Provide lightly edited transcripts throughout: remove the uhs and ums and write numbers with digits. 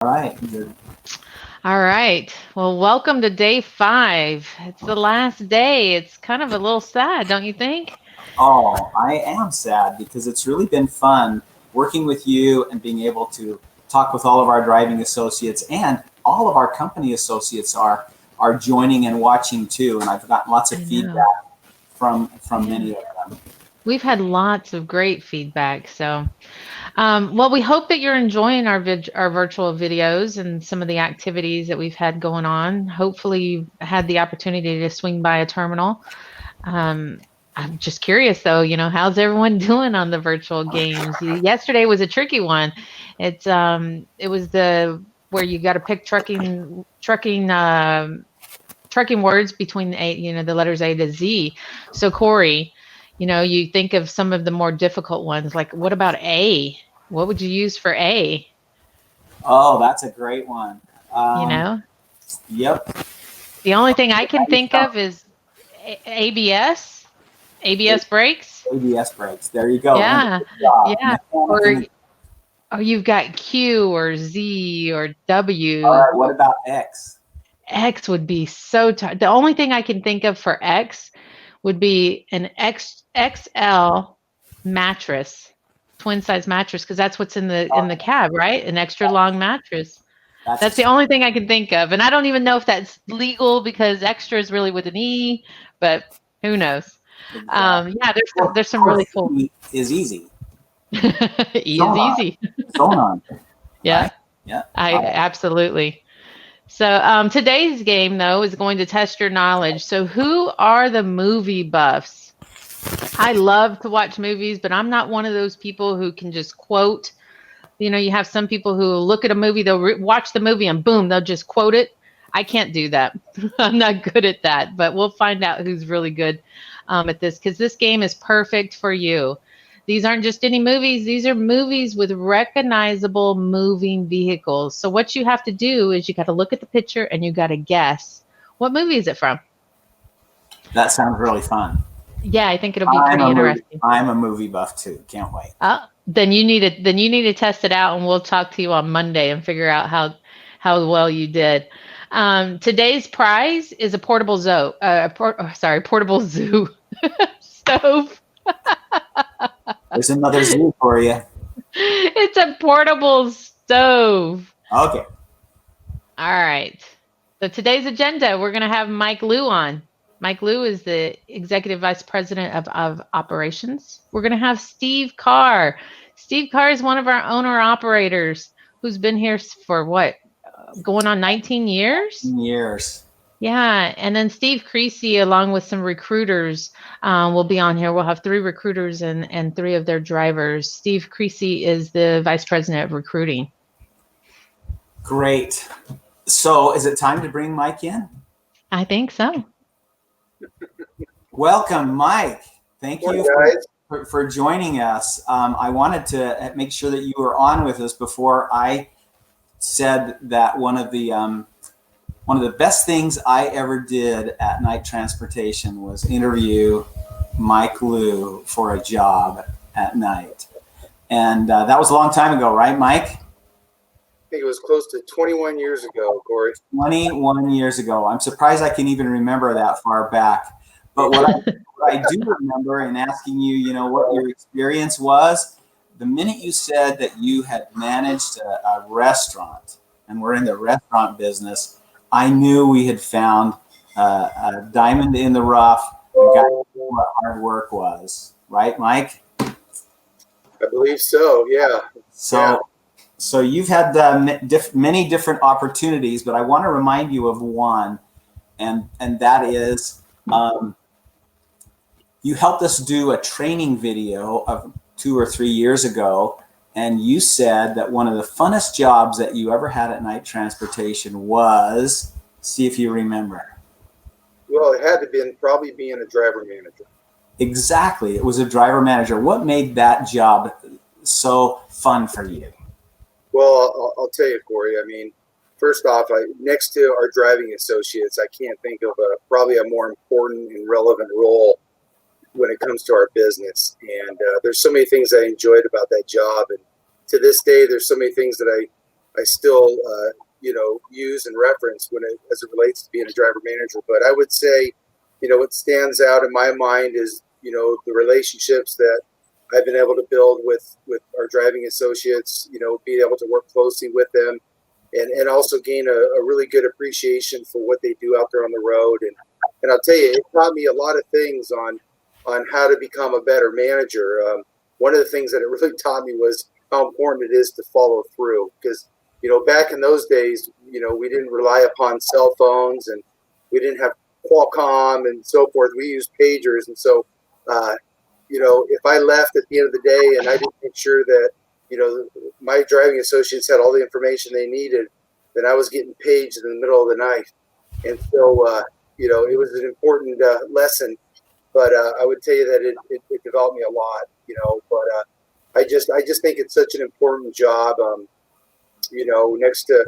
All right. Good. All right. Well, welcome to day 5. It's the last day. It's kind of a little sad, don't you think? Oh, I am sad because it's really been fun working with you and being able to talk with all of our driving associates, and all of our company associates are joining and watching too. And I've gotten lots of I know. feedback from Yeah. many of them. We've had lots of great feedback. Well, we hope that you're enjoying our virtual videos and some of the activities that we've had going on. Hopefully, you've had the opportunity to swing by a terminal. Um, I'm just curious though, how's everyone doing on the virtual games? Yesterday was a tricky one. It was the where you got to pick trucking words between the letters A to Z. So Cory, you think of some of the more difficult ones, like what about A? What would you use for A? Oh, that's a great one. You Um, know, yep. the only thing I can How do you think spell of is ABS, it? ABS brakes. ABS brakes. There you go. Linda, Yeah, good job. yeah. Mechanic Or in the. or you've got Q or Z or All W. right. What about X? X would be so The only thing I can think of for X would be an XL mattress, twin size mattress, because that's what's in the cab, right? An extra long mattress. That's That's the only thing I can think of, and I don't even know if that's legal because extra is really with an E, but who knows? exactly. Yeah, Of there's some really course, cool. C is easy. E is Sonar. easy. Sonar. Yeah, Right? Yeah. I absolutely. So today's game, though, is going to test your knowledge. So who are the movie buffs? I love to watch movies, but I'm not one of those people who can just quote. You have some people who look at a movie, they'll watch the movie and boom, they'll just quote it. I can't do that. I'm not good at that, but we'll find out who's really good at this because this game is perfect for you. These aren't just any movies, these are movies with recognizable moving vehicles. So, what you have to do is you got to look at the picture and you got to guess what movie is it from? That sounds really fun. Yeah, I think it'll be pretty interesting. I'm a movie buff too. Can't wait. Then you need to test it out, and we'll talk to you on Monday and figure out how well you did. Today's prize is a portable zoo stove. There's another zoo for you. It's a portable stove. Okay. All right. So today's agenda, we're going to have Mike Liu on. Mike Liu is the Executive Vice President of Operations. We're going to have Steve Carr. Steve Carr is one of our owner-operators who's been here for what, going on 19 years? Years. Yeah, and then Steve Creasy, along with some recruiters, will be on here. We'll have 3 recruiters and 3 of their drivers. Steve Creasy is the Vice President of Recruiting. Great. So, is it time to bring Mike in? I think so. Welcome, Mike. Thank you guys. for joining us. I wanted to make sure that you were on with us before I said that one of the best things I ever did at Night Transportation was interview Mike Liu for a job at night. And that was a long time ago, right, Mike? I think it was close to 21 years ago, Cory. 21 years ago. I'm surprised I can even remember that far back. But what I do remember in asking you, what your experience was, the minute you said that you had managed a restaurant and we're in the restaurant business, I knew we had found a diamond in the rough, a guy who knew what hard work was. Right, Mike? I believe so, yeah. So you've had many different opportunities, but I want to remind you of one, and that is you helped us do a training video of 2 or 3 years ago, and you said that one of the funnest jobs that you ever had at Night Transportation was, see if you remember. Well, it had to probably being a driver manager. Exactly. It was a driver manager. What made that job so fun for you? Well, I'll tell you, Cory. I mean, first off, next to our driving associates, I can't think of probably a more important and relevant role when it comes to our business. And there's so many things I enjoyed about that job. And to this day, there's so many things that I I still use and reference as it relates to being a driver manager. But I would say, what stands out in my mind is the relationships that I've been able to build with our driving associates. Being able to work closely with them, and also gain a really good appreciation for what they do out there on the road. And I'll tell you, it taught me a lot of things on how to become a better manager. One of the things that it really taught me was how important it is to follow through, because back in those days, we didn't rely upon cell phones, and we didn't have Qualcomm and so forth. We used pagers, and so if I left at the end of the day and I didn't make sure that my driving associates had all the information they needed, then I was getting paged in the middle of the night. And so it was an important lesson, but I would tell you that it developed me a lot. But I just think it's such an important job. Next to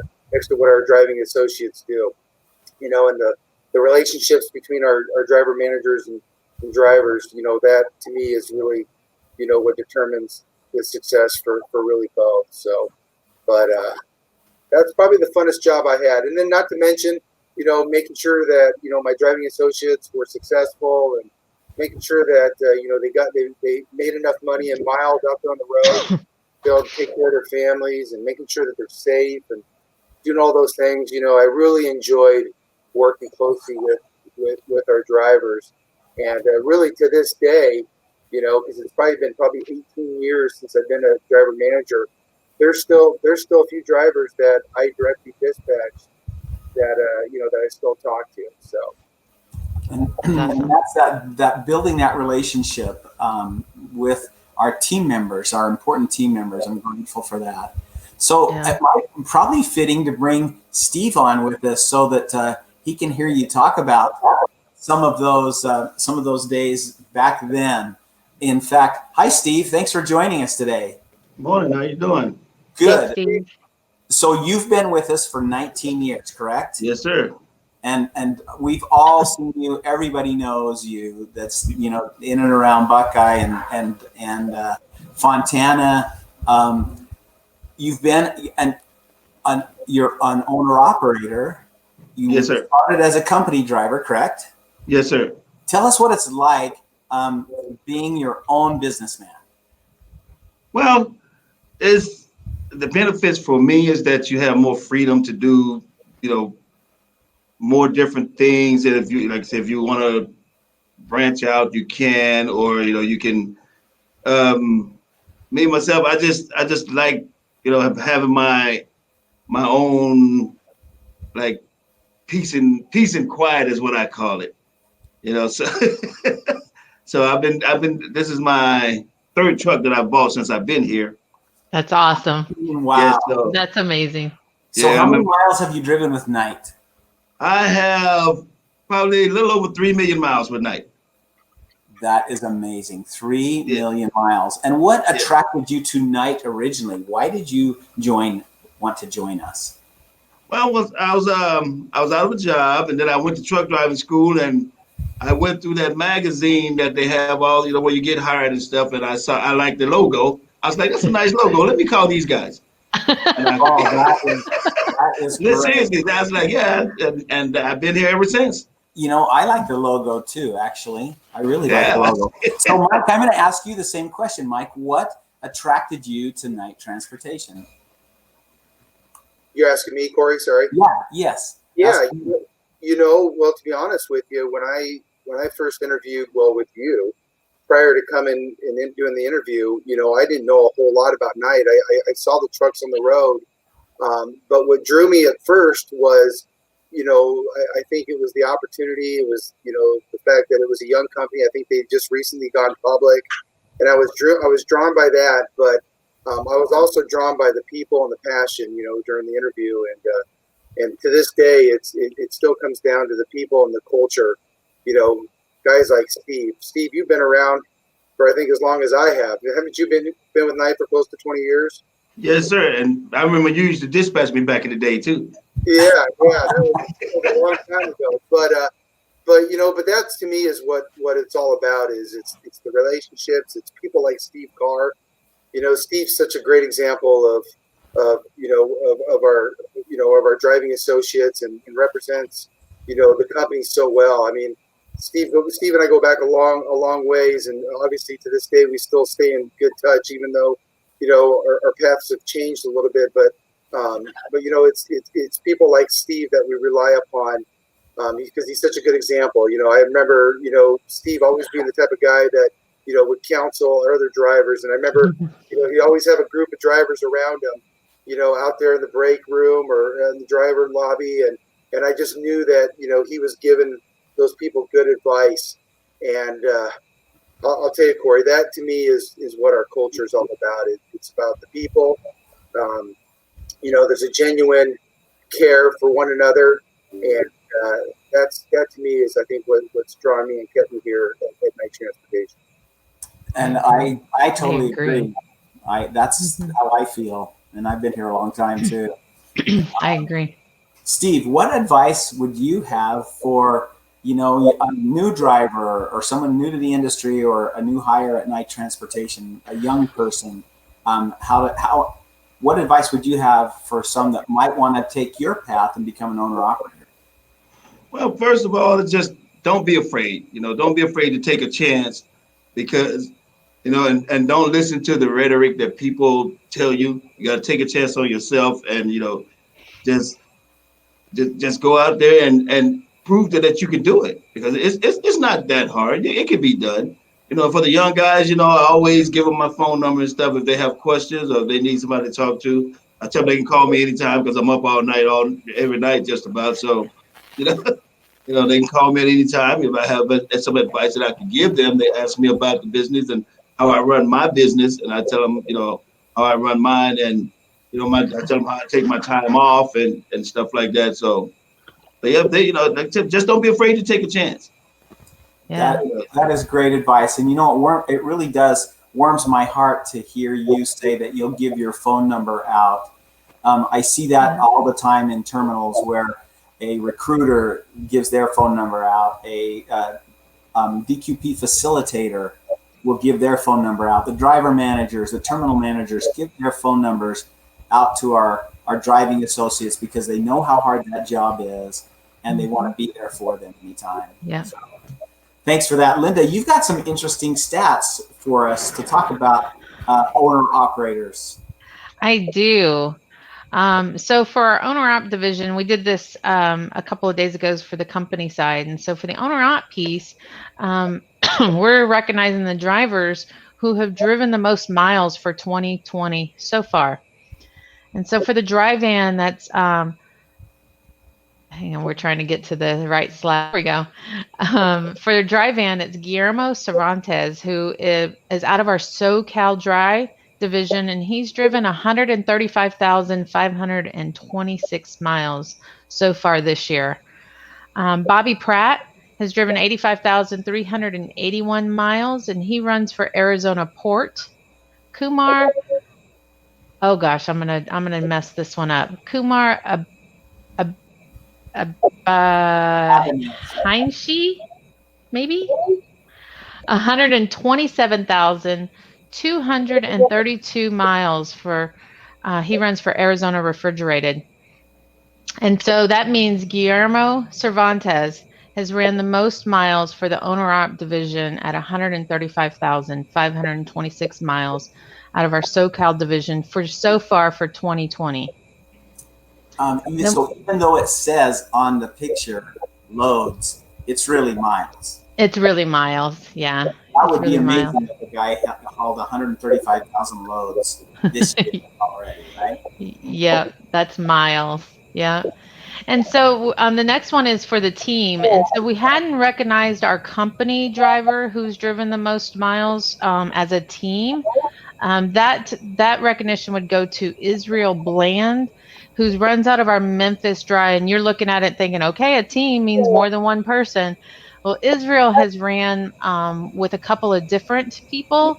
what our driving associates do, and the relationships between our driver managers and drivers, that to me is really, what determines the success for really both. So, but that's probably the funnest job I had. And then not to mention, making sure that, my driving associates were successful, and making sure that, they made enough money and miles out there on the road to be able to take care of their families, and making sure that they're safe and doing all those things. I really enjoyed working closely with our drivers. And really to this day, because it's been 18 years since I've been a driver manager, there's still a few drivers that I directly dispatch that that I still talk to. So, and that's that building that relationship with our team members, our important team members. I'm grateful for that. So it might probably fitting to bring Steve on with us so that he can hear you talk about some of those days back then. In fact, hi Steve, thanks for joining us today. Morning, how you doing? Good. So you've been with us for 19 years, correct? Yes, sir. And we've all seen you. Everybody knows you. That's in and around Buckeye and Fontana. You've been you're an owner operator. You started as a company driver, correct? Yes, sir. Tell us what it's like being your own businessman. Well, the benefits for me is that you have more freedom to do, more different things. And if you want to branch out, you can, or you can. Me myself, I just like having my own like peace and quiet is what I call it. So so I've been. This is my third truck that I've bought since I've been here. That's awesome. Wow. Yeah, That's amazing. So how many miles have you driven with Knight? I have probably a little over 3 million miles with Knight. That is amazing. 3 million miles. And what attracted you to Knight originally? Why did you want to join us? Well, I was out of a job, and then I went to truck driving school, and I went through that magazine that they have all, where you get hired and stuff. And I liked the logo. I was like, that's a nice logo. Let me call these guys. And that is seriously, I was like, yeah, and I've been here ever since. I like the logo too, actually. I really like the logo. So, Mike, I'm going to ask you the same question. Mike, what attracted you to Knight Transportation? You're asking me, Cory? Sorry. Yeah. Yes. Yeah. Well, to be honest with you, when I first interviewed, with you, prior to coming and doing the interview, I didn't know a whole lot about Knight. I saw the trucks on the road, but what drew me at first was, I think it was the opportunity. It was, the fact that it was a young company. I think they just recently gone public, and I was drawn by that. But I was also drawn by the people and the passion, during the interview. And to this day, it still comes down to the people and the culture. Guys like Steve. Steve, you've been around for I think as long as I have. Haven't you been with Knight for close to 20 years? Yes, sir. And I remember you used to dispatch me back in the day too. Yeah, that was a long time ago. But that's to me is what it's all about. Is it's the relationships. It's people like Steve Carr. Steve's such a great example of of our driving associates and represents the company so well. I mean, Steve and I go back a long ways, and obviously to this day we still stay in good touch, even though our paths have changed a little bit. But it's people like Steve that we rely upon because he's such a good example. I remember Steve always being the type of guy that would counsel our other drivers, and I remember he always have a group of drivers around him, out there in the break room or in the driver lobby, and I just knew that he was giving those people good advice. And I'll tell you, Cory, that to me is what our culture is all about. It's about the people. There's a genuine care for one another, and that to me is, I think, what's drawn me and kept me here at Night Transportation. And I totally agree. That's how I feel, and I've been here a long time too. I agree. Steve, what advice would you have for a new driver or someone new to the industry or a new hire at Night Transportation, a young person? What advice would you have for some that might want to take your path and become an owner operator? Well, first of all, just don't be afraid. Don't be afraid to take a chance, because and don't listen to the rhetoric that people tell you. You got to take a chance on yourself, and just go out there and prove that you can do it, because it's not that hard. It can be done. For the young guys, I always give them my phone number and stuff. If they have questions or if they need somebody to talk to, I tell them they can call me anytime, because I'm up all night, every night just about. So, they can call me at any time. If I have some advice that I can give them, they ask me about the business and how I run my business, and I tell them, how I run mine, and I tell them how I take my time off and stuff like that. So, but yeah, just don't be afraid to take a chance. Yeah, that is great advice. And it really does warms my heart to hear you say that you'll give your phone number out. I see that all the time in terminals where a recruiter gives their phone number out. A DQP facilitator will give their phone number out. The driver managers, the terminal managers give their phone numbers out to our driving associates, because they know how hard that job is and they want to be there for them anytime. Yeah. So, thanks for that. Linda, you've got some interesting stats for us to talk about owner operators. I do. So for our owner op division, we did this a couple of days ago for the company side. And so for the owner op piece, we're recognizing the drivers who have driven the most miles for 2020 so far. And so for the dry van, that's, hang on, we're trying to get to the right slide. There we go. For the dry van, it's Guillermo Cervantes, who is out of our SoCal Dry division, and he's driven 135,526 miles so far this year. Bobby Pratt has driven 85,381 miles, and he runs for Arizona Port. Kumar, oh gosh, I'm gonna mess this one up. Kumar Heinze, maybe 127,232 miles for. He runs for Arizona Refrigerated. And so that means Guillermo Cervantes has ran the most miles for the owner op division at 135,526 miles out of our SoCal division for so far for 2020. So even though it says on the picture loads, it's really miles. It's really miles, yeah. That would be amazing if the guy hauled 135,000 loads this year already, right? Yeah, that's miles. Yeah. And so the next one is for the team. And so we hadn't recognized our company driver who's driven the most miles as a team. That recognition would go to Israel Bland, who runs out of our Memphis Dry. And you're looking at it thinking, okay, a team means more than one person. Well, Israel has ran with a couple of different people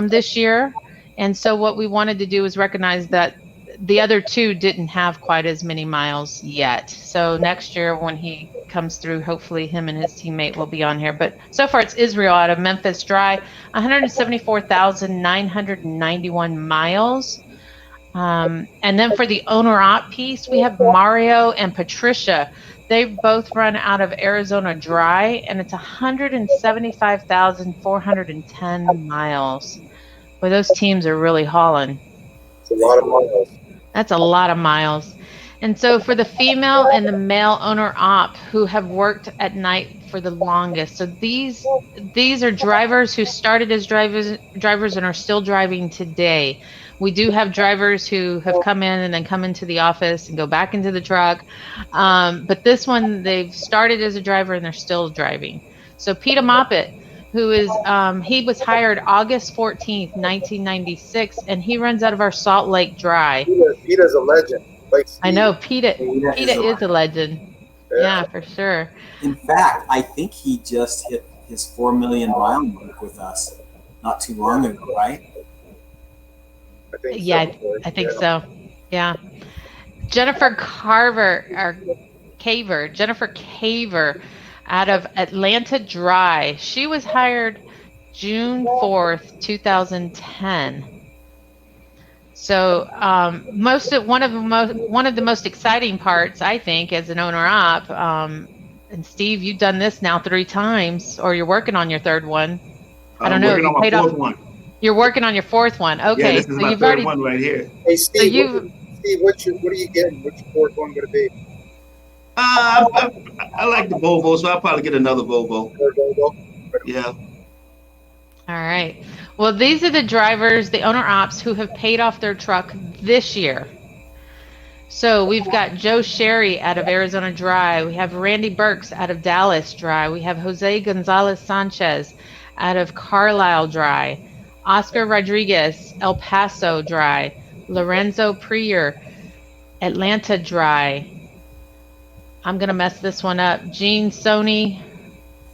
this year. And so what we wanted to do is recognize that the other two didn't have quite as many miles yet. So next year when he comes through, hopefully him and his teammate will be on here. But so far it's Israel out of Memphis Dry, 174,991 miles. And then for the owner-op piece, we have Mario and Patricia. They both run out of Arizona Dry, and it's 175,410 miles. Boy, those teams are really hauling. It's a lot of miles. That's a lot of miles. And so for the female and the male owner-op who have worked at night for the longest, so these are drivers who started as drivers and are still driving today. We do have drivers who have come in and then come into the office and go back into the truck. But this one, they've started as a driver and they're still driving. So Peter Moppet, who is, he was hired August 14th, 1996, and he runs out of our Salt Lake Dry. Peter's a legend. Like Steve. I know, Peter is a legend. Yeah, for sure. In fact, I think he just hit his 4 million mile mark with us not too long ago, right? I think Yeah, so. I think so. Yeah. Jennifer Caver out of Atlanta Dry. She was hired June 4th, 2010. So one of the most exciting parts, I think, as an owner-op, and Steve, you've done this now 3 times, or you're working on your 3rd one. I don't know. I'm working on my 4th one. You're working on your 4th one. Okay, Yeah, this is my 3rd one right here. Hey, Steve, so what are you getting? What's your 4th one going to be? I like the Volvo, so I'll probably get another Volvo. Yeah. All right. Well, these are the drivers, the owner-ops who have paid off their truck this year. So we've got Joe Sherry out of Arizona Dry. We have Randy Burks out of Dallas Dry. We have Jose Gonzalez Sanchez out of Carlisle Dry. Oscar Rodriguez, El Paso Dry. Lorenzo Prier, Atlanta Dry. I'm going to mess this one up. Gene Sony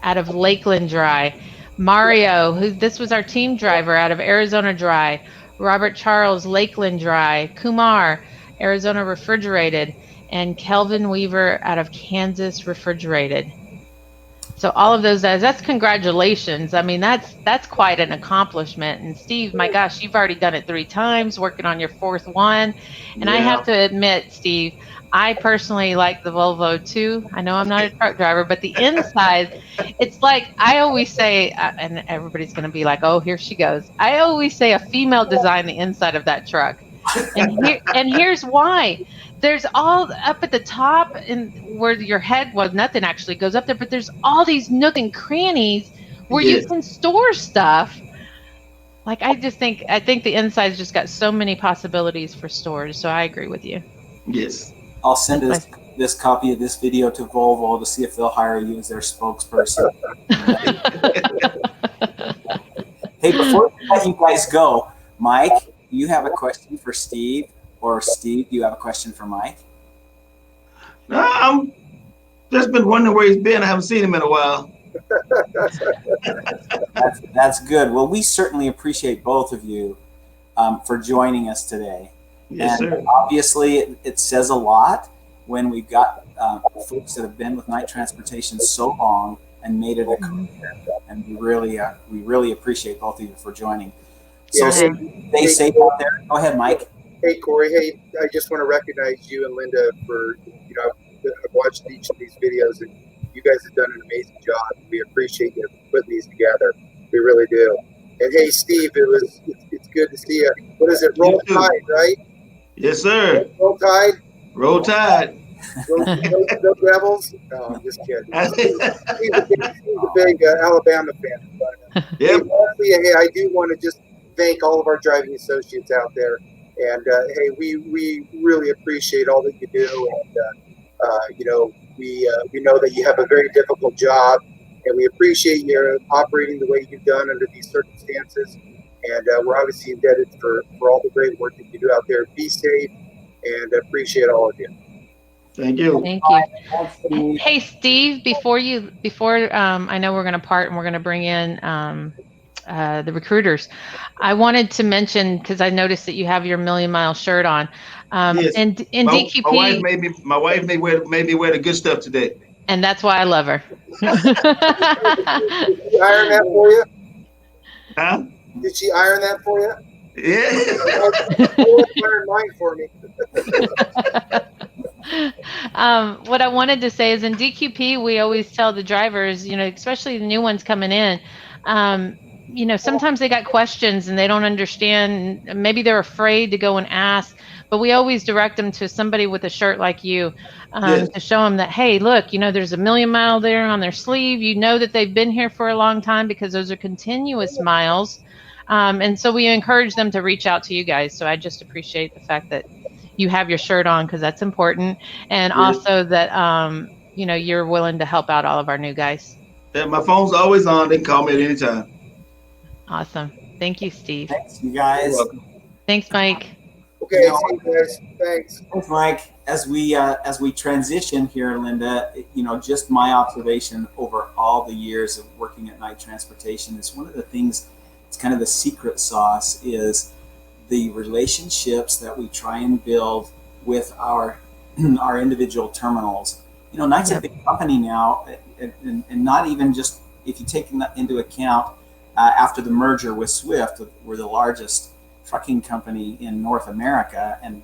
out of Lakeland Dry. Mario, this was our team driver out of Arizona Dry. Robert Charles, Lakeland Dry. Kumar, Arizona Refrigerated. And Kelvin Weaver out of Kansas Refrigerated. So all of those guys, that's congratulations. I mean, that's quite an accomplishment. And Steve, my gosh, you've already done it 3 times, working on your 4th one. And Yeah. I have to admit, Steve, I personally like the Volvo too. I know I'm not a truck driver, but the inside, it's like I always say, and everybody's going to be like, oh, here she goes. I always say a female designed the inside of that truck. And here's why. There's all up at the top and where your head was, nothing actually goes up there, but there's all these nook and crannies where you can store stuff. Like I think the inside's just got so many possibilities for storage. So I agree with you. Yes. I'll send this copy of this video to Volvo to see if they'll hire you as their spokesperson. Hey, before we let you guys go, Mike, you have a question for Steve? Or Steve, do you have a question for Mike? No, I'm just been wondering where he's been. I haven't seen him in a while. That's good. Well, we certainly appreciate both of you for joining us today. Yes, and sir. Obviously, it says a lot when we've got folks that have been with night transportation so long and made it a career. And we really appreciate both of you for joining. So Yeah. stay safe out there. Go ahead, Mike. Hey, Cory. Hey, I just want to recognize you and Linda for, I've watched each of these videos, and you guys have done an amazing job. We appreciate you putting these together. We really do. And hey, Steve, it's good to see you. What is it? Roll Tide, right? Yes, sir. Roll Tide. Roll Tide. Go Devils. No, I'm just kidding. He's a big Alabama fan. But, Yep. hey, I do want to just thank all of our driving associates out there. And hey, we really appreciate all that you do, and we know that you have a very difficult job, and we appreciate you operating the way you've done under these circumstances. And we're obviously indebted for all the great work that you do out there. Be safe, and appreciate all of you. Thank you. Thank you. Hey, Steve, before I know we're going to part and we're going to bring in the recruiters, I wanted to mention, because I noticed that you have your Million Mile shirt on. Yes. And in DQP, my wife made me wear the good stuff today. And that's why I love her. Did she iron that for you? Huh? Did she iron that for you? Yeah. Mine for me. What I wanted to say is in DQP, we always tell the drivers, especially the new ones coming in, sometimes they got questions and they don't understand. Maybe they're afraid to go and ask, but we always direct them to somebody with a shirt like you Yes. to show them that, hey, look, there's a million mile there on their sleeve. You know that they've been here for a long time because those are continuous miles. And so we encourage them to reach out to you guys. So I just appreciate the fact that you have your shirt on because that's important. And also that, you're willing to help out all of our new guys. Yeah, my phone's always on. They can call me at any time. Awesome. Thank you, Steve. Thanks, you guys. You're welcome. Thanks, Mike. Okay, see you guys. Thanks. Thanks, Mike. As we transition here, Linda, just my observation over all the years of working at night transportation is one of the things. It's kind of the secret sauce is the relationships that we try and build with our individual terminals. Knight's a big company now, and not even just if you take into account after the merger with Swift, we're the largest trucking company in North America and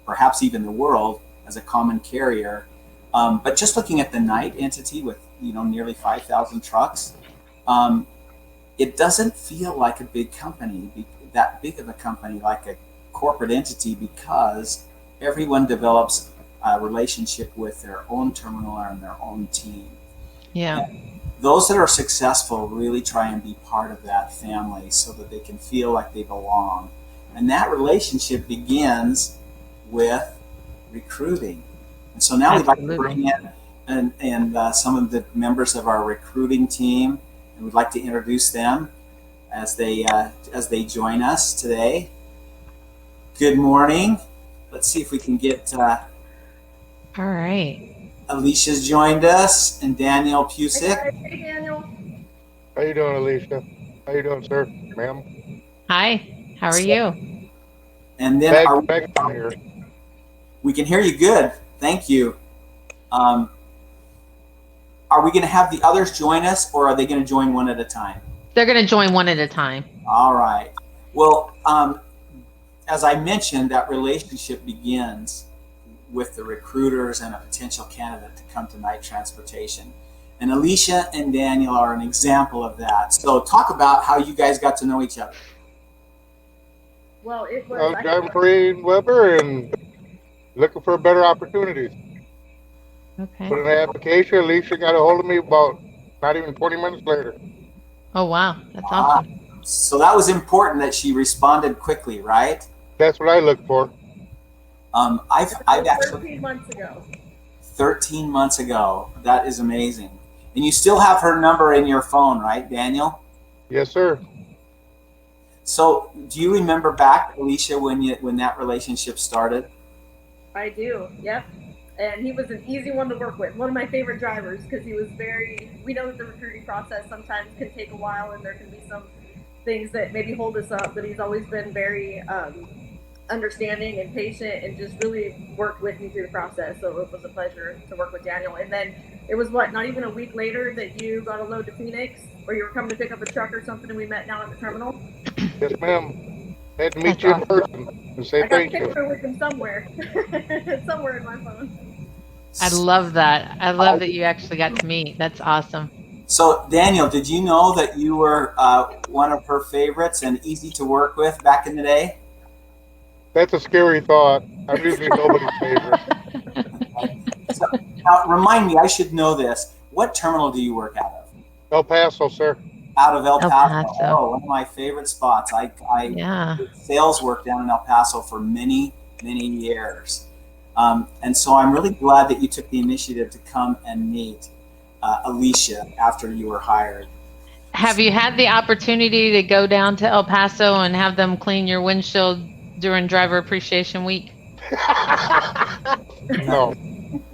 perhaps even the world as a common carrier. But just looking at the Knight entity with nearly 5,000 trucks, it doesn't feel like a big company, that big of a company, like a corporate entity, because everyone develops a relationship with their own terminal and their own team. Yeah. And those that are successful really try and be part of that family so that they can feel like they belong. And that relationship begins with recruiting. And so now we'd like to bring in and some of the members of our recruiting team, and we'd like to introduce them as they join us today. Good morning. Let's see if we can get. All right. Alicia's joined us, and Daniel Pusick. Hey, Daniel. How you doing, Alicia? How you doing, sir, ma'am? Hi. How are you? And then Here. we can hear you good. Thank you. Are we going to have the others join us, or are they going to join one at a time? They're going to join one at a time. All right. Well, as I mentioned, that relationship begins with the recruiters and a potential candidate to come to Night Transportation. And Alicia and Daniel are an example of that. So talk about how you guys got to know each other. Well, it was. I'm driving for Ian Weber and looking for better opportunities. Okay. Put in an application. Alicia got a hold of me about not even 20 minutes later. Oh, wow. That's awesome. So that was important that she responded quickly, right? That's what I look for. I've actually 13 months ago. 13 months ago. That is amazing. And you still have her number in your phone, right, Daniel? Yes, sir. So do you remember back, Alicia, when that relationship started? I do. Yep. And he was an easy one to work with. One of my favorite drivers because he was we know that the recruiting process sometimes can take a while and there can be some things that maybe hold us up, but he's always been very understanding and patient and just really worked with me through the process. So it was a pleasure to work with Daniel. And then it was not even a week later that you got a load to Phoenix, or you were coming to pick up a truck or something, and we met down at the terminal. Yes, ma'am. Had to meet you in person and say thank I got a you. picture with him somewhere. Somewhere in my phone. I love that. I love that you actually got to meet. That's awesome. So Daniel, did you know that you were one of her favorites and easy to work with back in the day? That's a scary thought. I'm usually nobody's favorite. So, now, remind me, I should know this. What terminal do you work out of? El Paso, sir. Out of El Paso. Paso. Oh, one of my favorite spots. I did sales work down in El Paso for many, many years. And so I'm really glad that you took the initiative to come and meet Alicia after you were hired. Have you had the opportunity to go down to El Paso and have them clean your windshield during Driver Appreciation Week? No.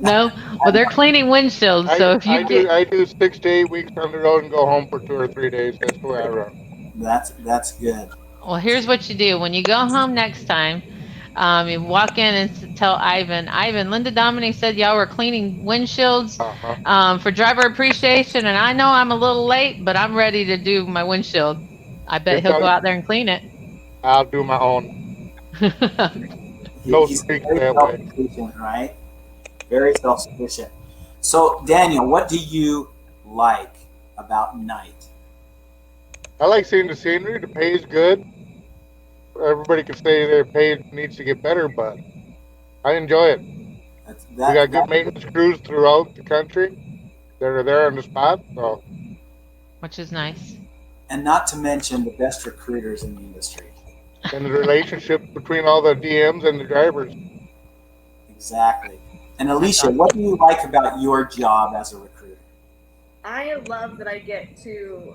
No? Well, they're cleaning windshields, so if you I do 6 to 8 weeks on the road and go home for 2 or 3 days. That's the way I run. That's good. Well, here's what you do. When you go home next time, you walk in and tell Ivan, Linda Dominy said y'all were cleaning windshields for Driver Appreciation, and I know I'm a little late, but I'm ready to do my windshield. I bet he'll go out there and clean it. I'll do my own. No He's streaks very that way. self-sufficient, right? Very self-sufficient. So, Daniel, what do you like about night? I like seeing the scenery. The pay is good. Everybody can say their pay needs to get better, but I enjoy it. We got good maintenance crews throughout the country that are there on the spot. So, Which is nice. and not to mention the best recruiters in the industry. and the relationship between all the DMs and the drivers. Exactly. And Alicia, what do you like about your job as a recruiter? I love that I get to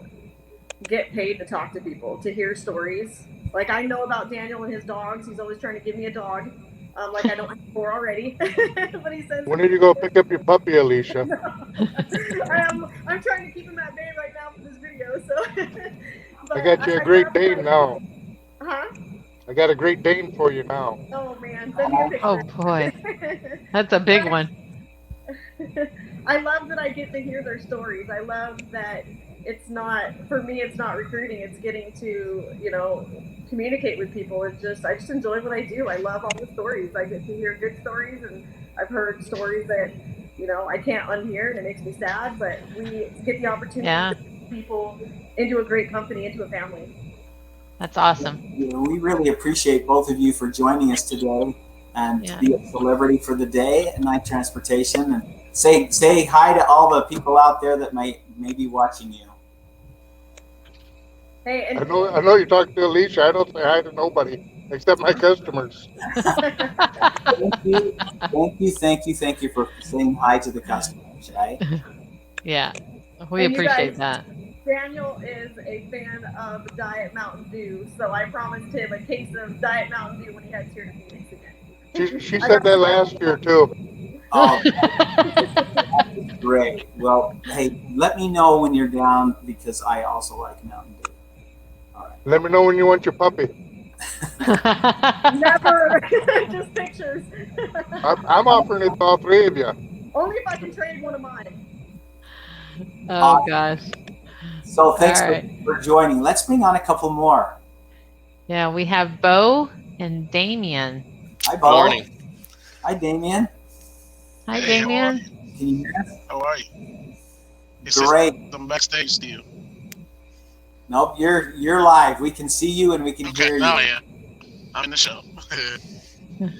get paid to talk to people, to hear stories. Like, I know about Daniel and his dogs. He's always trying to give me a dog. Like I don't have 4 already. But he says, when did you go pick up your puppy, Alicia? I'm trying to keep him at bay right now for this video. So I got you a Great Dane now. Huh? I got a Great Dane for you now. Oh man, send me a picture. Oh boy, that's a big one. I love that I get to hear their stories. I love that it's not, for me, it's not recruiting. It's getting to, communicate with people. I just enjoy what I do. I love all the stories. I get to hear good stories, and I've heard stories that, I can't unhear, and it makes me sad, but we get the opportunity to put people into a great company, into a family. That's awesome. We really appreciate both of you for joining us today and to be a celebrity for the day at Night Transportation. And say hi to all the people out there that may be watching you. Hey, and I know you're talking to Alicia. I don't say hi to nobody except my customers. Thank you for saying hi to the customers, right? Yeah, we appreciate that. Daniel is a fan of Diet Mountain Dew, so I promised him a case of Diet Mountain Dew when he heads here to Phoenix again. She said that last year too. Oh, that's great. Well, hey, let me know when you're down because I also like Mountain Dew. All right. Let me know when you want your puppy. Never, just pictures. I'm offering it to all 3 of you. Only if I can trade one of mine. Oh gosh. So thanks for joining. Let's bring on a couple more. Yeah, we have Bo and Damien. Hi, Bo. Morning. Hi, Damien. Hi, Damien. Can you hear us? How are you? Great. I'm backstage still. Nope, you're live. We can see you and we can hear you. Now I am. I'm in the show.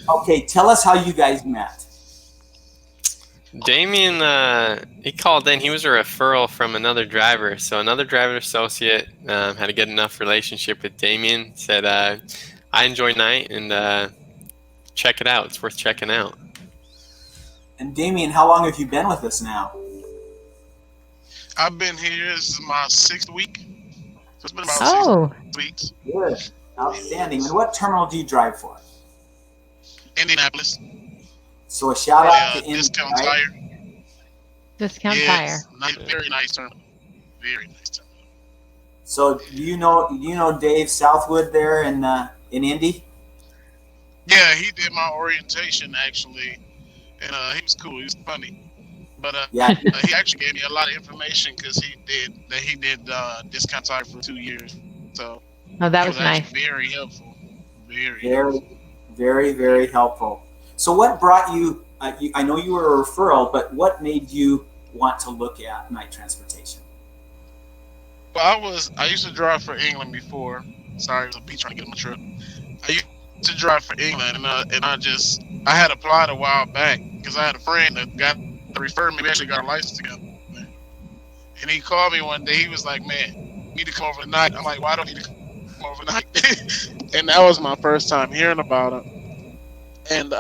Okay, tell us how you guys met. Damien, he called in. He was a referral from another driver. So another driver associate had a good enough relationship with Damien. Said, I enjoy night and check it out. It's worth checking out. And Damien, how long have you been with us now? I've been here. This is my 6th week. So it's been about 6 weeks. Good. Outstanding. And what terminal do you drive for? Indianapolis. So a shout out to Discount Tire. Discount Tire. Very nice terminal. Very nice terminal. So do you know Dave Southwood there in Indy? Yeah, he did my orientation actually, and he was cool. He was funny, but he actually gave me a lot of information because he did Discount Tire for 2 years. So that was nice. Very helpful. Very, very helpful. So what brought you, I know you were a referral, but what made you want to look at night transportation? Well, I used to drive for England before. Sorry, it was a bee trying to get in my truck. I used to drive for England, and I had applied a while back because I had a friend that referred me. We actually got our license together. And he called me one day. He was like, "Man, you need to come over tonight." I'm like, "Why don't you need to come over tonight?" And that was my first time hearing about it. And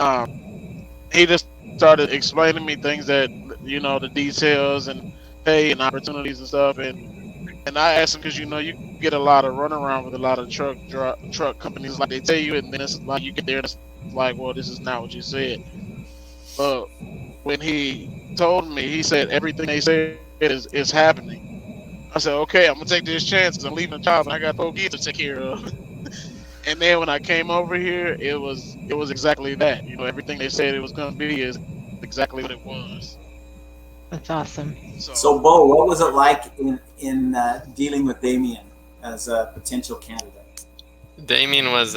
he just started explaining to me things that, the details and pay and opportunities and stuff. And I asked him because, you get a lot of runaround with a lot of truck companies. Like, they tell you, and then it's like you get there and it's like, well, this is not what you said. But when he told me, he said everything they said is happening. I said, okay, I'm going to take this chance because I'm leaving the job and I got 4 kids to take care of. And then when I came over here, it was exactly that. Everything they said it was going to be is exactly what it was. That's awesome. So Bo, what was it like in dealing with Damien as a potential candidate? Damien was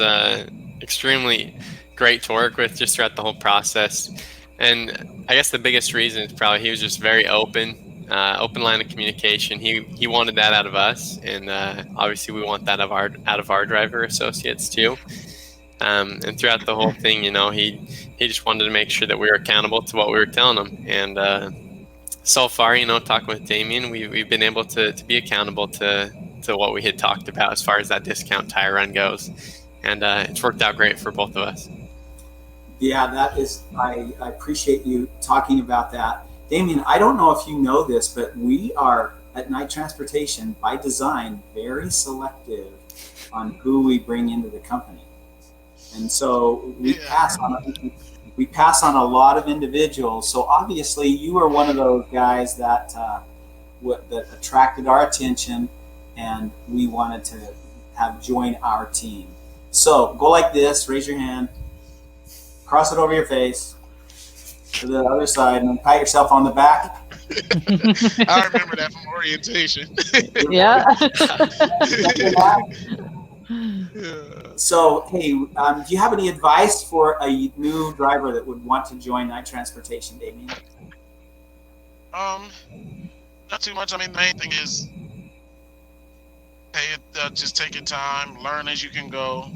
extremely great to work with just throughout the whole process. And I guess the biggest reason is probably he was just very open line of communication. He wanted that out of us, and obviously we want that out of our driver associates too. And throughout the whole thing, he just wanted to make sure that we were accountable to what we were telling him. And so far, talking with Damien, we've been able to be accountable to what we had talked about as far as that discount tire run goes. And it's worked out great for both of us. Yeah, that is, I appreciate you talking about that. Damien, I don't know if you know this, but we are at Night Transportation by design very selective on who we bring into the company. And so we pass on a lot of individuals. So obviously you are one of those guys that that attracted our attention, and we wanted to have join our team. So go like this, raise your hand, cross it over your face to the other side, and then pat yourself on the back. I remember that from orientation. Yeah. So, hey, do you have any advice for a new driver that would want to join Night Transportation, Damien? Not too much. I mean, the main thing is, just take your time, learn as you can go.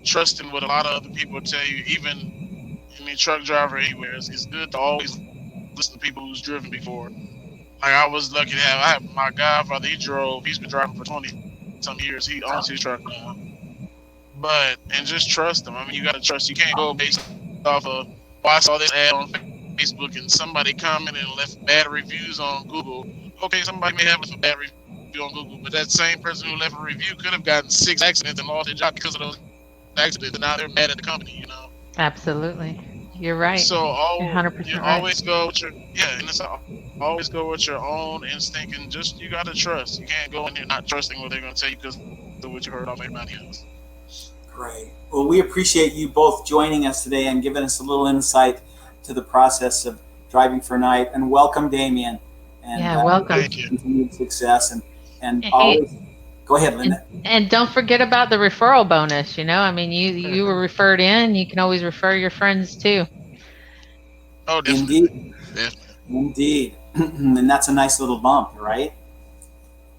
Trusting what a lot of other people tell you, even truck driver anywhere, it's good to always listen to people who's driven before. Like, I was lucky to have my godfather. He's been driving for 20-some years. He owns his truck now. And just trust them. I mean, you got to trust. You can't go based off of, I saw this ad on Facebook and somebody commented and left bad reviews on Google. Okay, somebody may have a bad review on Google, but that same person who left a review could have gotten 6 accidents and lost their job because of those accidents, and now they're mad at the company, Absolutely. You're right. So You're 100% right. always go with always go with your own instinct, and just, you got to trust. You can't go in here not trusting what they're going to tell you because of what you heard off everybody else. Great. Well, we appreciate you both joining us today and giving us a little insight to the process of driving for Night. And welcome, Damien. And welcome. Thank you. Continued success. And Hey. always, go ahead, Linda. And don't forget about the referral bonus. I mean, you were referred in. You can always refer your friends too. Oh, definitely. Indeed. And that's a nice little bump, right?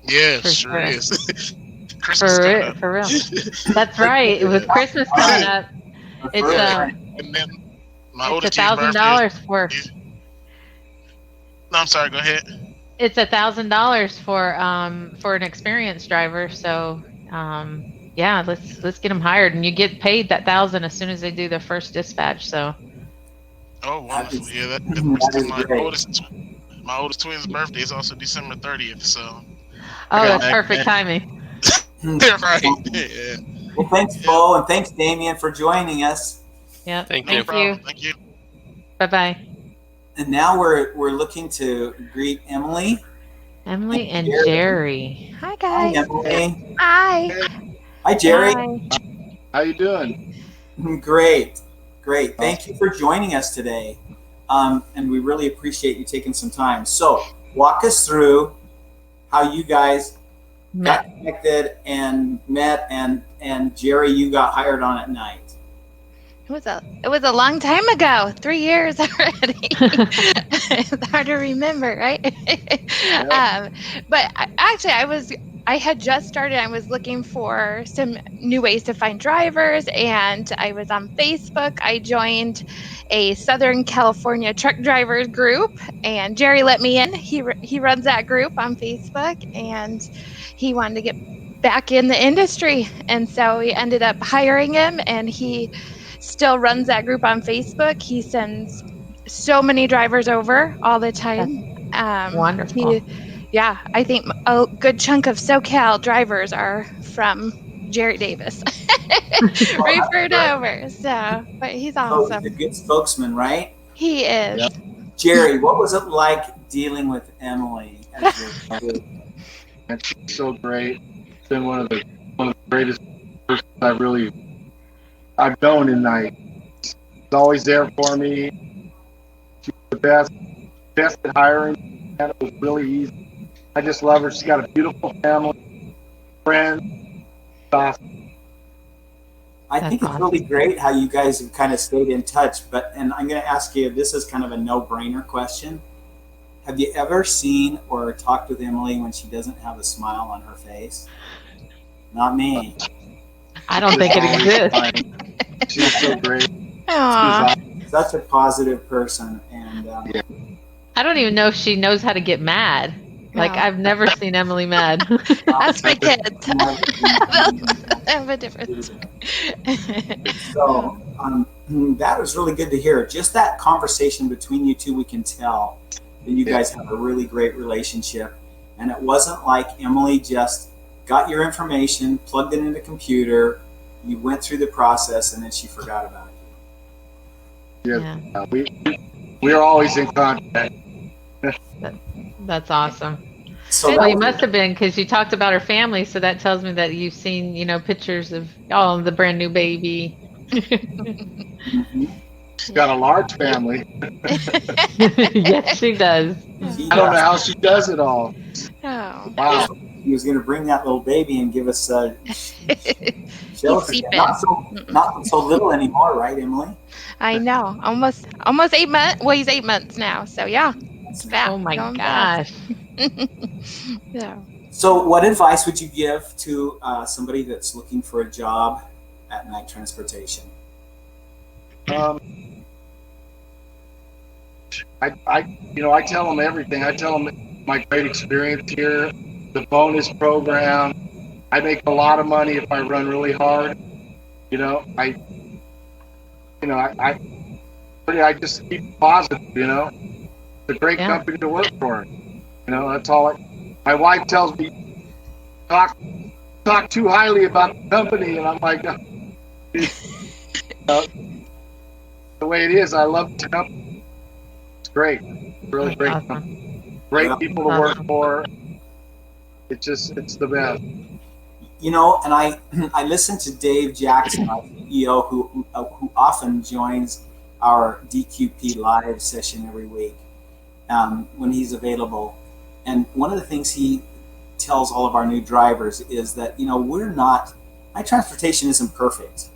Yeah, For sure sure. is. Christmas coming up. For real. That's right. With Christmas coming up, it's And then my oldest $1,000 for. No, I'm sorry. Go ahead. It's $1,000 for an experienced driver. So let's get them hired, and you get paid that $1,000 as soon as they do their first dispatch. So. Oh, wonderful! My oldest twin's birthday is also December 30th. So. Oh, that's perfect timing. Right. Yeah. Well, thanks, Bo, and thanks, Damien, for joining us. Yeah. Thank No you. problem. Thank you. Bye-bye. And now we're looking to greet Emily. Emily and Jerry. Hi, Hi, guys. Emily. Hi. Hi, Jerry. Hi. How you doing? Great. Thank you for joining us today. And we really appreciate you taking some time. So walk us through how you guys got connected and met, and Jerry, you got hired on at Night. It was a long time ago, 3 years already. It's hard to remember, right? But I had just started. I was looking for some new ways to find drivers, and I was on Facebook. I joined a Southern California truck drivers group, and Jerry let me in. He runs that group on Facebook, and he wanted to get back in the industry, and so we ended up hiring him, and he still runs that group on Facebook. He sends so many drivers over all the time. Wonderful. I think a good chunk of SoCal drivers are from Jerry Davis. Referred over. So, but he's awesome. He's a good spokesman, right? He is. Yep. Jerry, what was it like dealing with Emily? And she's so great. It's been one of the greatest persons I've known in Night. She's always there for me. She's the best at hiring, and it was really easy. I just love her. She's got a beautiful family, friends. Awesome. I think it's really great how you guys have kind of stayed in touch. And I'm going to ask you, this is kind of a no-brainer question. Have you ever seen or talked with Emily when she doesn't have a smile on her face? Not me. I don't think it exists. She's so great. Such a positive person. And I don't even know if she knows how to get mad. Like, I've never seen Emily mad. That's my kids. They have a difference. So that was really good to hear. Just that conversation between you two, we can tell that you guys have a really great relationship. And it wasn't like Emily just got your information, plugged it into the computer, you went through the process, and then she forgot about it. Yeah. We're always in contact. That's awesome. So well, you must have been, because you talked about her family, so that tells me that you've seen, pictures of the brand new baby. She's got a large family. Yes, she does. I don't know how she does it all. Oh. Wow. He was going to bring that little baby and give us shelter. Not so little anymore, right, Emily? I know. Almost 8 months. Well, he's 8 months now. So yeah. It's fast. Oh my gosh. Yeah. So what advice would you give to somebody that's looking for a job at night transportation? I tell them everything. I tell them my great experience here, the bonus program. I make a lot of money if I run really hard. I just keep positive. It's a great company to work for. That's all. My wife tells me talk too highly about the company, and I'm like, the way it is. I love the company. It's great. Really great company. Great people to work for. It's the best. And I listen to Dave Jackson, our CEO, who often joins our DQP live session every week when he's available. And one of the things he tells all of our new drivers is that night transportation isn't perfect.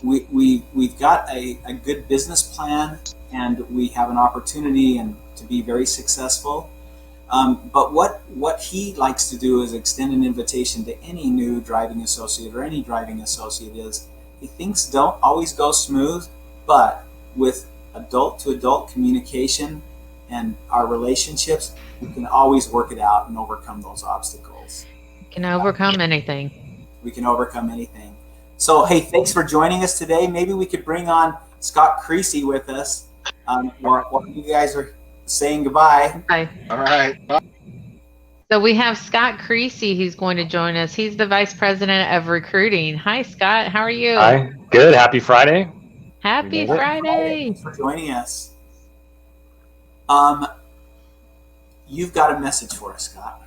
We've got a good business plan, and we have an opportunity and to be very successful. But what he likes to do is extend an invitation to any new driving associate or any driving associate is things don't always go smooth, but with adult to adult communication and our relationships, we can always work it out and overcome those obstacles. We can overcome anything. We can overcome anything. So, hey, thanks for joining us today. Maybe we could bring on Scott Creasy with us while you guys are saying goodbye. Bye. All right. So we have Scott Creasy who's going to join us. He's the Vice President of Recruiting. Hi, Scott. How are you? Hi. Good. Happy Friday. Happy Friday. Thanks for joining us. You've got a message for us, Scott.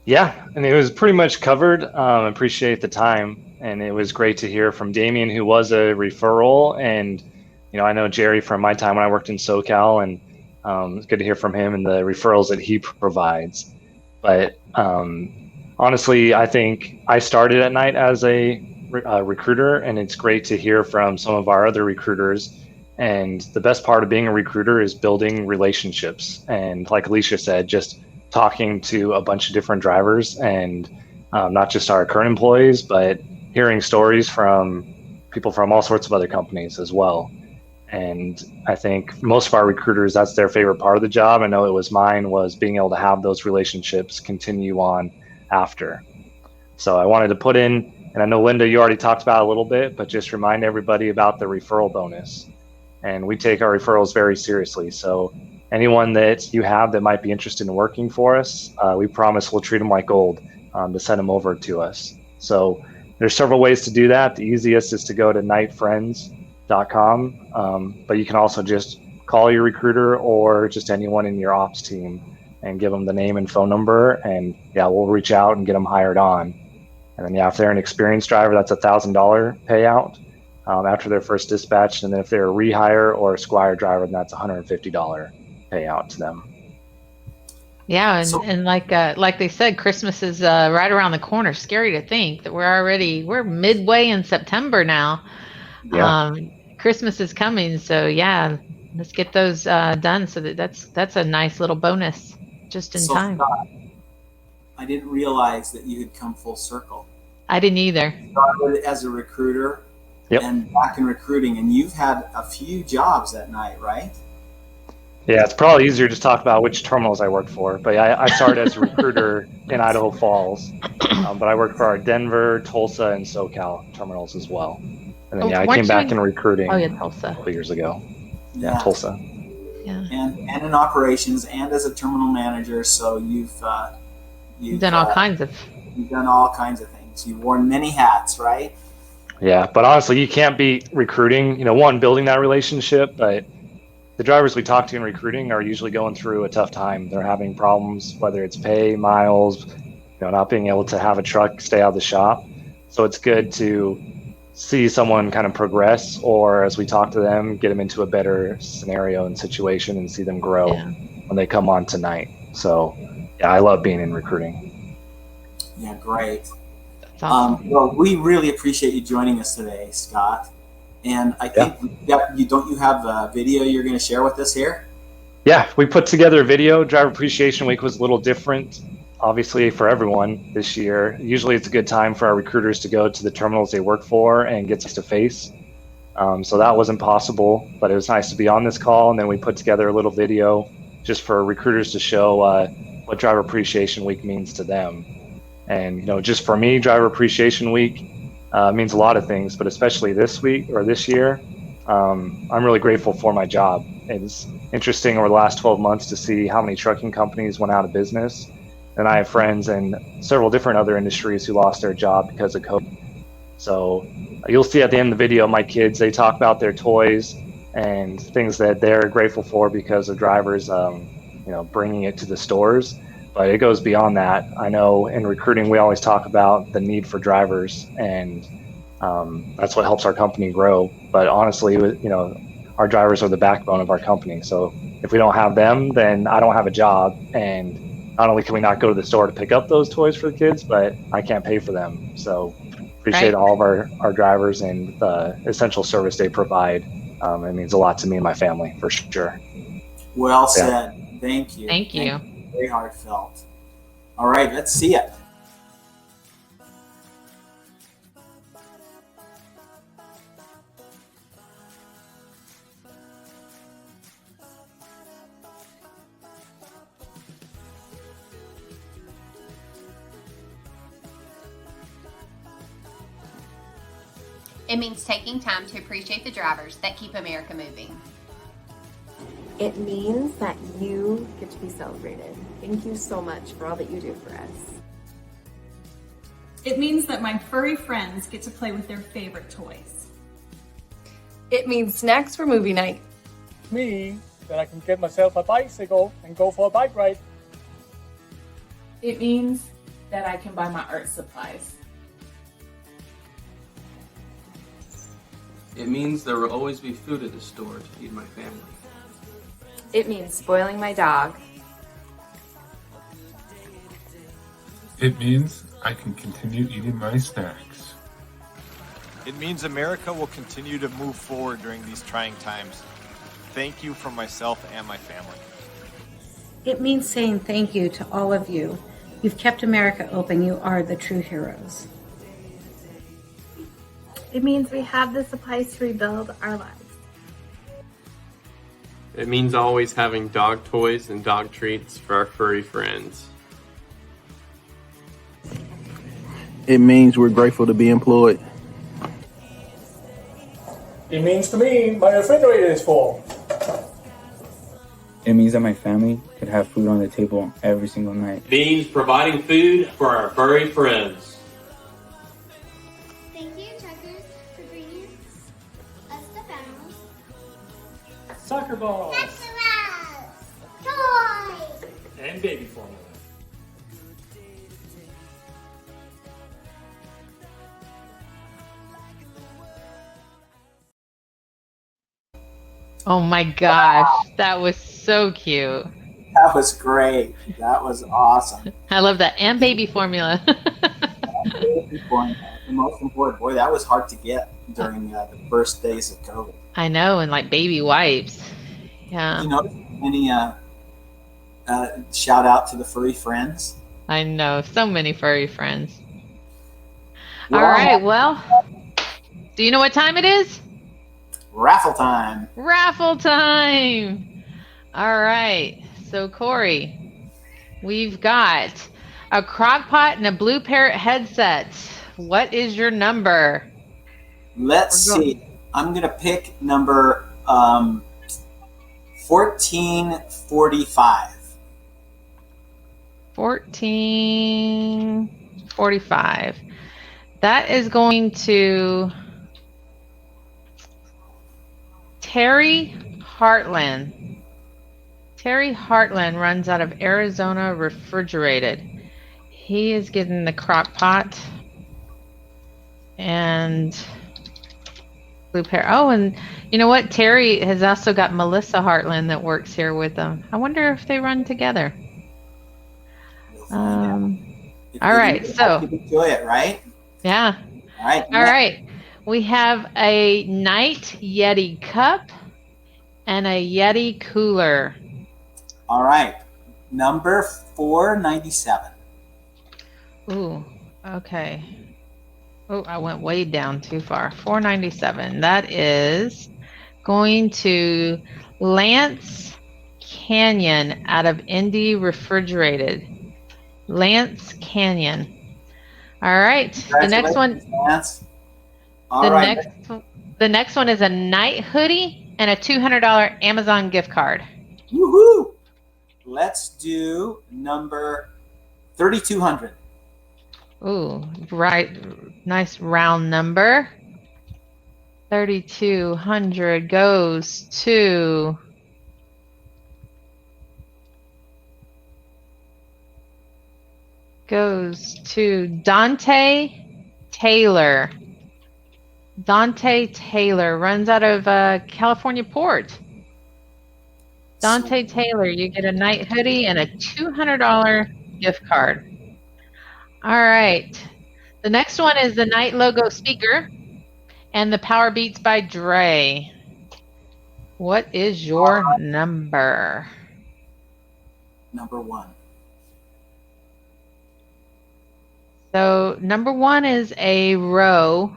Yeah, and it was pretty much covered. Appreciate the time. And it was great to hear from Damien, who was a referral. And, I know Jerry from my time when I worked in SoCal, and it's good to hear from him and the referrals that he provides. But honestly, I think I started at night as a recruiter, and it's great to hear from some of our other recruiters. And the best part of being a recruiter is building relationships. And like Alicia said, just talking to a bunch of different drivers, and not just our current employees, but hearing stories from people from all sorts of other companies as well. And I think most of our recruiters, that's their favorite part of the job. I know it was mine, was being able to have those relationships continue on after. So I wanted to put in, and I know Linda, you already talked about it a little bit, but just remind everybody about the referral bonus. And we take our referrals very seriously. So anyone that you have that might be interested in working for us, we promise we'll treat them like gold to send them over to us. So there's several ways to do that. The easiest is to go to nightfriends.com, but you can also just call your recruiter or just anyone in your ops team and give them the name and phone number, and we'll reach out and get them hired on. And then if they're an experienced driver, that's $1,000 payout after their first dispatch. And then if they're a rehire or a Squire driver, then that's $150 payout to them. Yeah, So- and like they said, Christmas is right around the corner. Scary to think that we're midway in September now. Yeah. Christmas is coming, so yeah, let's get those done. So that's a nice little bonus just in So time. Scott, I didn't realize that you had come full circle. I didn't either. Started as a recruiter Yep. and back in recruiting, and you've had a few jobs that night, right? Yeah, it's probably easier to talk about which terminals I worked for. But I started as a recruiter in Idaho Falls, but I worked for our Denver, Tulsa, and SoCal terminals as well. And then I weren't came you back in recruiting Tulsa. a couple years ago. Yeah, Tulsa. Yeah. And in operations and as a terminal manager, so you've done all kinds of. You've done all kinds of things. You've worn many hats, right? Yeah, but honestly, you can't beat recruiting. One, building that relationship, but the drivers we talk to in recruiting are usually going through a tough time. They're having problems, whether it's pay, miles, not being able to have a truck stay out of the shop. So it's good to see someone kind of progress, or as we talk to them, get them into a better scenario and situation and see them grow when they come on tonight. So yeah, I love being in recruiting. Yeah, great. That's awesome. Well, we really appreciate you joining us today, Scott. And I think don't you have a video you're going to share with us here? Yeah, we put together a video. Driver Appreciation Week was a little different, obviously, for everyone this year. Usually it's a good time for our recruiters to go to the terminals they work for and get face to face. So that wasn't possible, but it was nice to be on this call. And then we put together a little video just for recruiters to show what Driver Appreciation Week means to them. And, just for me, Driver Appreciation Week means a lot of things, but especially this week or this year, I'm really grateful for my job. It's interesting over the last 12 months to see how many trucking companies went out of business. And I have friends in several different other industries who lost their job because of COVID. So you'll see at the end of the video, my kids, they talk about their toys and things that they're grateful for because of drivers, bringing it to the stores. But it goes beyond that. I know in recruiting, we always talk about the need for drivers, and that's what helps our company grow. But honestly, our drivers are the backbone of our company. So if we don't have them, then I don't have a job. And not only can we not go to the store to pick up those toys for the kids, but I can't pay for them. So appreciate all of our drivers and the essential service they provide. It means a lot to me and my family, for sure. Well said. Thank you. Thank you. Very heartfelt. All right, let's see it. It means taking time to appreciate the drivers that keep America moving. It means that you get to be celebrated. Thank you so much for all that you do for us. It means that my furry friends get to play with their favorite toys. It means snacks for movie night. Me, that I can get myself a bicycle and go for a bike ride. It means that I can buy my art supplies. It means there will always be food at the store to feed my family. It means spoiling my dog. It means I can continue eating my snacks. It means America will continue to move forward during these trying times. Thank you from myself and my family. It means saying thank you to all of you. You've kept America open. You are the true heroes. It means we have the supplies to rebuild our lives. It means always having dog toys and dog treats for our furry friends. It means we're grateful to be employed. It means to me, my refrigerator is full. It means that my family could have food on the table every single night. It means providing food for our furry friends. Thank you, truckers, for bringing us stuffed animals. Soccer balls. Toys. And baby formula. Oh my gosh, that was so cute. That was great. That was awesome. I love that. And baby formula. The most important. Boy, that was hard to get during the first days of COVID. I know, and like baby wipes. Yeah. You know, any shout out to the furry friends? I know, so many furry friends. Well, all right, well, do you know what time it is? Raffle time. Raffle time. All right, so Cory, we've got a crock pot and a Blue Parrot headset. What is your number? Let's see. I'm going to pick number 1445. 1445. That is going to Terry Heartland. Terry Heartland runs out of Arizona Refrigerated. He is getting the crock pot and Blue Parrot. Oh, and you know what? Terry has also got Melissa Heartland that works here with them. I wonder if they run together. All right, so enjoy it, right? Yeah. All right. All right. We have a Night Yeti cup and a Yeti cooler. All right. Number 497. Ooh, okay. Oh, I went way down too far. 497. That is going to Lance Canyon out of Indy Refrigerated. Lance Canyon. All right. The next one. Lance. The next one is a night hoodie and a $200 Amazon gift card. Woohoo! Let's do number 3200. Ooh, right. Nice round number. 3200 goes to Dante Taylor. Dante Taylor runs out of California Port. Dante Taylor, you get a night hoodie and a $200 gift card. All right. The next one is the Night Logo speaker and the Power Beats by Dre. What is your number? Number 1. So number 1 is a row,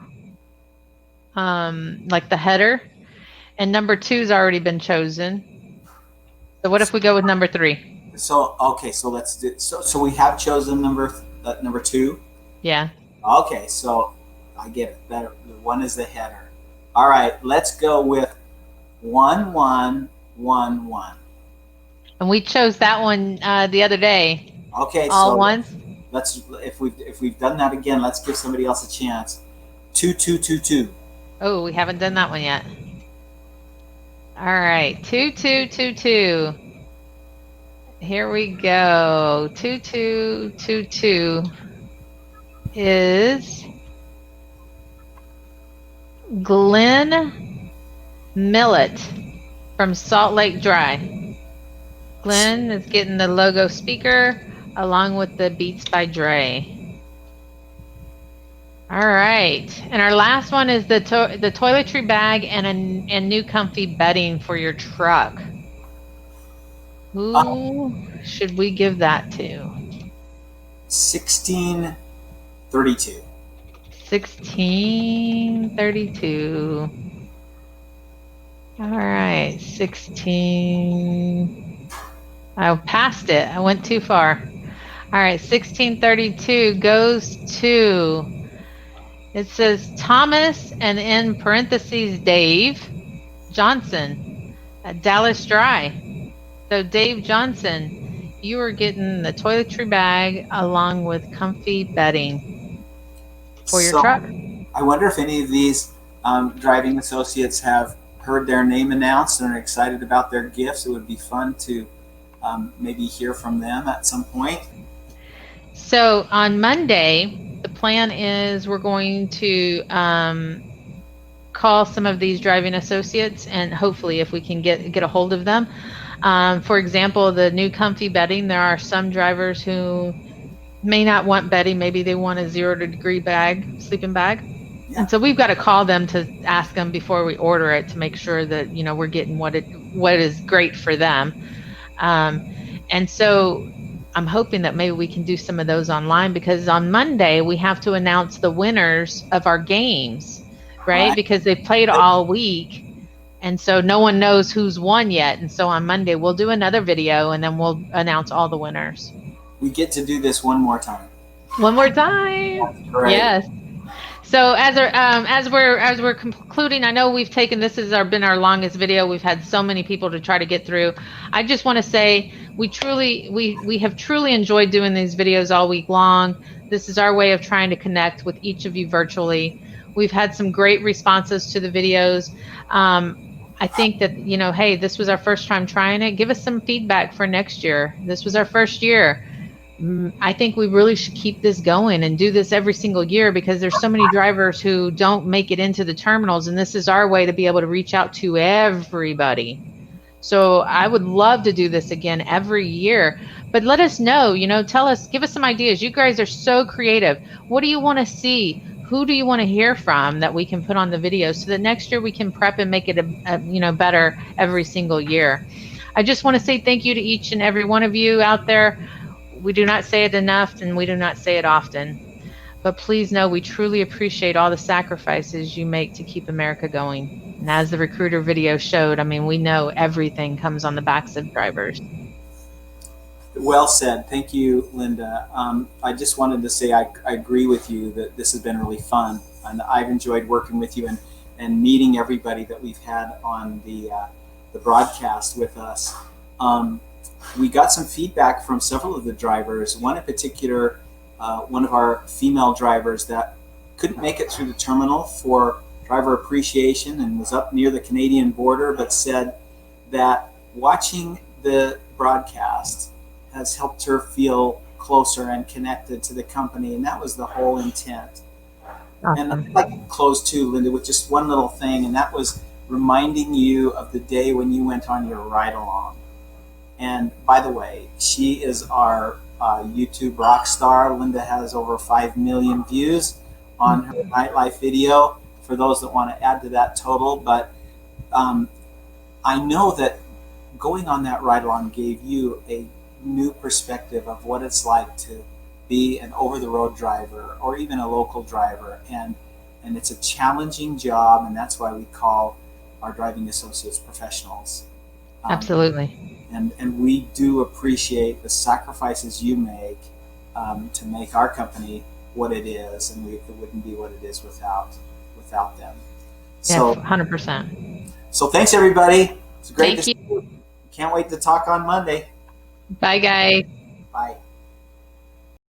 like the header, and number 2's already been chosen. So what if we go with number 3? So okay, so let's do. So we have chosen number 2. Yeah. Okay, so I get it. Better. The 1 is the header. All right, let's go with 1111. And we chose that one the other day. Okay, all so ones. Let's if we've done that again, let's give somebody else a chance. 2222. Oh, we haven't done that one yet. All right, 2222. Here we go. 2222 is Glenn Millet from Salt Lake Dry. Glenn is getting the logo speaker along with the Beats by Dre. All right, and our last one is the toiletry bag and new comfy bedding for your truck. Who should we give that to? 1632. 1632. All right, 16. I passed it. I went too far. All right, 1632 goes to, it says Thomas and in parentheses Dave Johnson at Dallas Dry. So Dave Johnson, you are getting the toiletry bag along with comfy bedding for your truck. I wonder if any of these driving associates have heard their name announced and are excited about their gifts. It would be fun to maybe hear from them at some point. So on Monday, the plan is we're going to call some of these driving associates, and hopefully if we can get a hold of them, For example, the new comfy bedding, there are some drivers who may not want bedding. Maybe they want a 0-degree sleeping bag. Yeah. And so we've got to call them to ask them before we order it to make sure that, we're getting what is great for them. And so I'm hoping that maybe we can do some of those online, because on Monday we have to announce the winners of our games, right? Because they played all week. And so no one knows who's won yet. And so on Monday we'll do another video and then we'll announce all the winners. We get to do this one more time. One more time. That's great. Yes. So as we're concluding, I know this has been our longest video. We've had so many people to try to get through. I just want to say we have truly enjoyed doing these videos all week long. This is our way of trying to connect with each of you virtually. We've had some great responses to the videos. I think that, hey, this was our first time trying it. Give us some feedback for next year. This was our first year. I think we really should keep this going and do this every single year, because there's so many drivers who don't make it into the terminals, and this is our way to be able to reach out to everybody. So I would love to do this again every year, but let us know, tell us, give us some ideas. You guys are so creative. What do you want to see? Who do you want to hear from that we can put on the video so that next year we can prep and make it better every single year? I just want to say thank you to each and every one of you out there. We do not say it enough, and we do not say it often. But please know we truly appreciate all the sacrifices you make to keep America going. And as the recruiter video showed, we know everything comes on the backs of drivers. Well said. Thank you, Linda. I just wanted to say I agree with you that this has been really fun. And I've enjoyed working with you and meeting everybody that we've had on the broadcast with us. We got some feedback from several of the drivers. One in particular, one of our female drivers that couldn't make it through the terminal for driver appreciation and was up near the Canadian border, but said that watching the broadcast has helped her feel closer and connected to the company, and that was the whole intent. And I'd like to close too, Linda, with just one little thing, and that was reminding you of the day when you went on your ride-along. And by the way, she is our YouTube rock star. Linda has over 5 million views on her nightlife video, for those that want to add to that total. But I know that going on that ride-along gave you a new perspective of what it's like to be an over-the-road driver or even a local driver. And it's a challenging job, and that's why we call our driving associates professionals. Absolutely. And we do appreciate the sacrifices you make to make our company what it is, and it wouldn't be what it is without them. So, 100%. So thanks, everybody. It's great Thank to see you. Can't wait to talk on Monday. Bye, guys. Bye.